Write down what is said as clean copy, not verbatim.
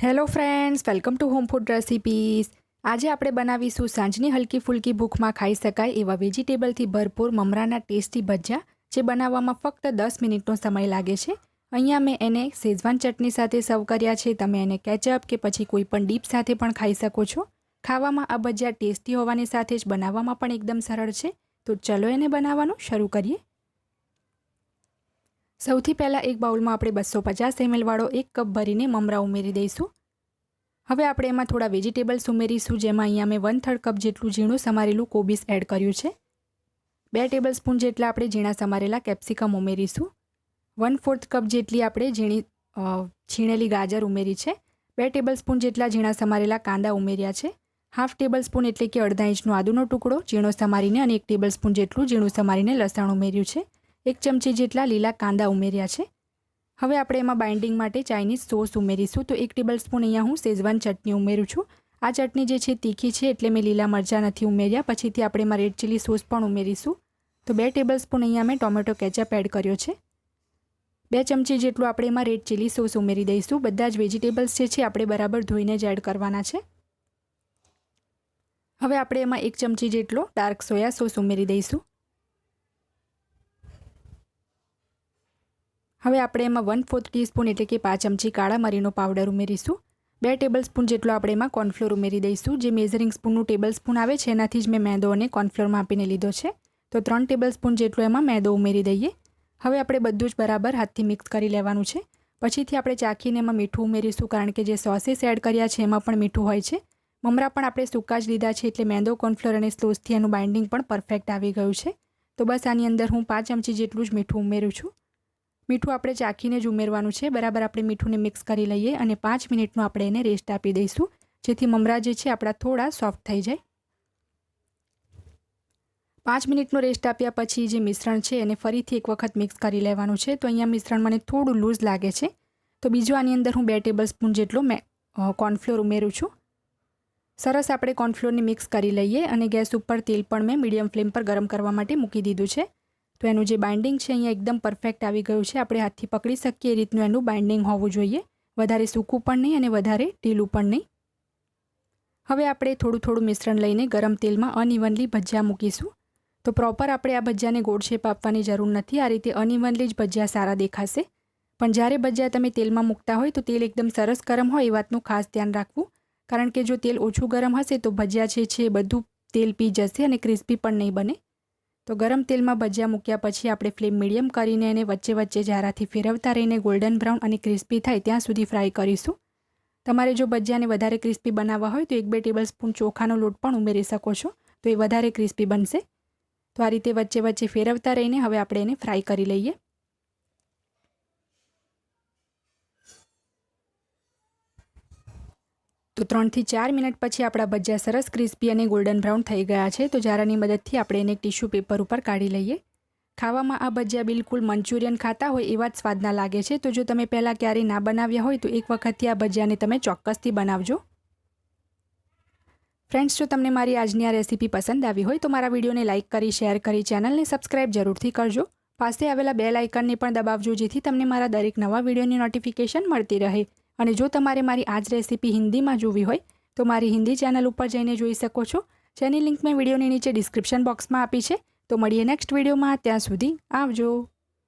Hello friends, welcome to home food recipes. આજે આપણે બનાવીશું સાંજની હલકી ફુલકી ભૂખમાં ખાઈ શકાય એવા વેજીટેબલથી ભરપૂર મમરાના ટેસ્ટી ભજીયા, જે બનાવવામાં ફક્ત 10 મિનિટનો સમય લાગે છે। અહીંયા મેં એને શેઝવાન ચટણી સાથે સર્વ કર્યા છે। તમે એને કેચઅપ કે પછી કોઈ પણ ડીપ સાથે પણ ખાઈ શકો છો। ખાવામાં આ ભજીયા ટેસ્ટી હોવાની સાથે જ બનાવવામાં પણ એકદમ સરળ છે। તો ચલો એને બનાવવાનું શરૂ કરીએ। સૌથી પહેલાં એક બાઉલમાં આપણે 250 ml વાળો 1 કપ ભરીને મમરા ઉમેરી દઈશું। હવે આપણે એમાં થોડા વેજીટેબલ્સ ઉમેરીશું, જેમાં અહીંયા મેં 1/3 કપ જેટલું ઝીણું સમારેલું કોબીસ એડ કર્યું છે। 2 ટેબલસ્પૂન જેટલા આપણે ઝીણા સમારેલા કેપ્સિકમ ઉમેરીશું। 1/4 કપ જેટલી આપણે છીણેલી ગાજર ઉમેરી છે। 2 ટેબલસ્પૂન જેટલા ઝીણા સમારેલા કાંદા ઉમેર્યા છે। 1/2 ટેબલસ્પૂન એટલે કે અડધા ઇંચનો આદુનો ટુકડો ઝીણો સમારીને અને 1 ટેબલસ્પૂન જેટલું ઝીણું સમારીને લસણ ઉમેર્યું છે। 1 ચમચી જેટલા લીલા કાંદા ઉમેર્યા છે। હવે આપણે એમાં બાઇન્ડિંગ માટે ચાઇનીઝ સોસ ઉમેરીશું। તો 1 ટેબલસ્પૂન અહીંયા હું શેઝવાન ચટણી ઉમેરું છું। આ ચટણી જે છે તીખી છે, એટલે મેં લીલા મરચાં નથી ઉમેર્યા। પછીથી આપણે એમાં રેડ ચીલી સોસ પણ ઉમેરીશું। તો 2 ટેબલસ્પૂન અહીંયા મેં ટોમેટો કેચઅપ એડ કર્યો છે। 2 ચમચી જેટલું આપણે એમાં રેડ ચીલી સોસ ઉમેરી દઈશું। બધા જ વેજીટેબલ્સ જે છે આપણે બરાબર ધોઈને જ એડ કરવાના છે। હવે આપણે એમાં 1 ચમચી જેટલો ડાર્ક સોયા સોસ ઉમેરી દઈશું। હવે આપણે એમાં 1/4 ટીસ્પૂન એટલે કે 5 ચમચી કાળા મરીનો પાવડર ઉમેરીશું। 2 ટેબલસ્પૂન જેટલો આપણે એમાં કોર્નફ્લોર ઉમેરી દઈશું। જે મેઝરિંગ સ્પૂનનું ટેબલસ્પૂન આવે છે એનાથી જ મેં મેદો અને કોર્નફ્લોર માપીને લીધો છે। તો 3 ટેબલસ્પૂન જેટલો એમાં મેદો ઉમેરી દઈએ। હવે આપણે બધું જ બરાબર હાથથી મિક્સ કરી લેવાનું છે। પછીથી આપણે ચાખીને એમાં મીઠું ઉમેરીશું, કારણ કે જે સોસીસ એડ કર્યા છે એમાં પણ મીઠું હોય છે। મમરા પણ આપણે સૂકા જ લીધા છે, એટલે મેદો, કોર્નફ્લોર અને સોસથી એનું બાઇન્ડિંગ પણ પરફેક્ટ આવી ગયું છે। તો બસ આની અંદર હું 5 ચમચી જેટલું જ મીઠું ઉમેરું છું। મીઠું આપણે ચાખીને જ ઉમેરવાનું છે। બરાબર આપણે મીઠુંને મિક્સ કરી લઈએ અને 5 મિનિટનો આપણે એને રેસ્ટ આપી દઈશું, જેથી મમરા જે છે આપણા થોડા સોફ્ટ થઈ જાય। 5 મિનિટનો રેસ્ટ આપ્યા પછી જે મિશ્રણ છે એને ફરીથી એક વખત મિક્સ કરી લેવાનું છે। તો અહીંયા મિશ્રણ મને થોડું લૂઝ લાગે છે, તો બીજું આની અંદર હું 2 ટેબલસ્પૂન જેટલો કોર્નફ્લોર ઉમેરું છું। સરસ આપણે કોર્નફ્લોરને મિક્સ કરી લઈએ અને ગેસ ઉપર તેલ પણ મેં મીડિયમ ફ્લેમ પર ગરમ કરવા માટે મૂકી દીધું છે। તો એનું જે બાઇન્ડિંગ છે અહીંયા એકદમ પરફેક્ટ આવી ગયું છે। આપણે હાથથી પકડી શકીએ એ રીતનું એનું બાઇન્ડિંગ હોવું જોઈએ। વધારે સૂકું પણ નહીં અને વધારે ઢીલું પણ નહીં। હવે આપણે થોડું થોડું મિશ્રણ લઈને ગરમ તેલમાં અનઇવનલી ભજીયા મૂકીશું। તો પ્રોપર આપણે આ ભજીયાને ગોળ શેપ આપવાની જરૂર નથી। આ રીતે અનઇવનલી જ ભજીયા સારા દેખાશે। પણ જ્યારે ભજીયા તમે તેલમાં મૂકતા હોય તો તેલ એકદમ સરસ ગરમ હોય એ વાતનું ખાસ ધ્યાન રાખવું, કારણ કે જો તેલ ઓછું ગરમ હશે તો ભજીયા છે બધું તેલ પી જશે અને ક્રિસ્પી પણ નહીં બને। તો ગરમ તેલમાં ભજીયા મૂક્યા પછી આપણે ફ્લેમ મીડિયમ કરીને એને વચ્ચે વચ્ચે જરાથી ફેરવતા રહીને ગોલ્ડન બ્રાઉન અને ક્રિસ્પી થાય ત્યાં સુધી ફ્રાય કરીશું। તમારે જો ભજીયાને વધારે ક્રિસ્પી બનાવવા હોય તો 1-2 ટેબલસ્પૂન ચોખાનો લોટ પણ ઉમેરી શકો છો, તો એ વધારે ક્રિસ્પી બનશે। તો આ રીતે વચ્ચે વચ્ચે ફેરવતા રહીને હવે આપણે એને ફ્રાય કરી લઈએ। તો 3 થી 4 મિનિટ પછી આપણા ભજીયા સરસ ક્રિસ્પી અને ગોલ્ડન બ્રાઉન થઈ ગયા છે। તો જારાની મદદથી આપણે એને ટિશ્યુ પેપર ઉપર કાઢી લઈએ। ખાવામાં આ ભજીયા બિલકુલ મંચુરિયન ખાતા હોય એવા જ સ્વાદના લાગે છે। તો જો તમે પહેલાં ક્યારેય ના બનાવ્યા હોય તો એક વખતથી આ ભજીયાને તમે ચોક્કસથી બનાવજો। ફ્રેન્ડ્સ, જો તમને મારી આજની આ રેસીપી પસંદ આવી હોય તો મારા વિડીયોને લાઇક કરી, શેર કરી, ચેનલને સબસ્ક્રાઇબ જરૂરથી કરજો। પાસે આવેલા બેલ આઇકનને પણ દબાવજો, જેથી તમને મારા દરેક નવા વિડીયોની નોટિફિકેશન મળતી રહે। અને જો તમારે મારી આ જ રેસીપી હિન્દીમાં જોવી હોય તો મારી હિન્દી ચેનલ ઉપર જઈને જોઈ શકો છો, જેની લિંક મેં વિડીયોની નીચે ડિસ્ક્રિપ્શન બોક્સમાં આપી છે। તો મળીએ નેક્સ્ટ વિડીયોમાં, ત્યાં સુધી આવજો।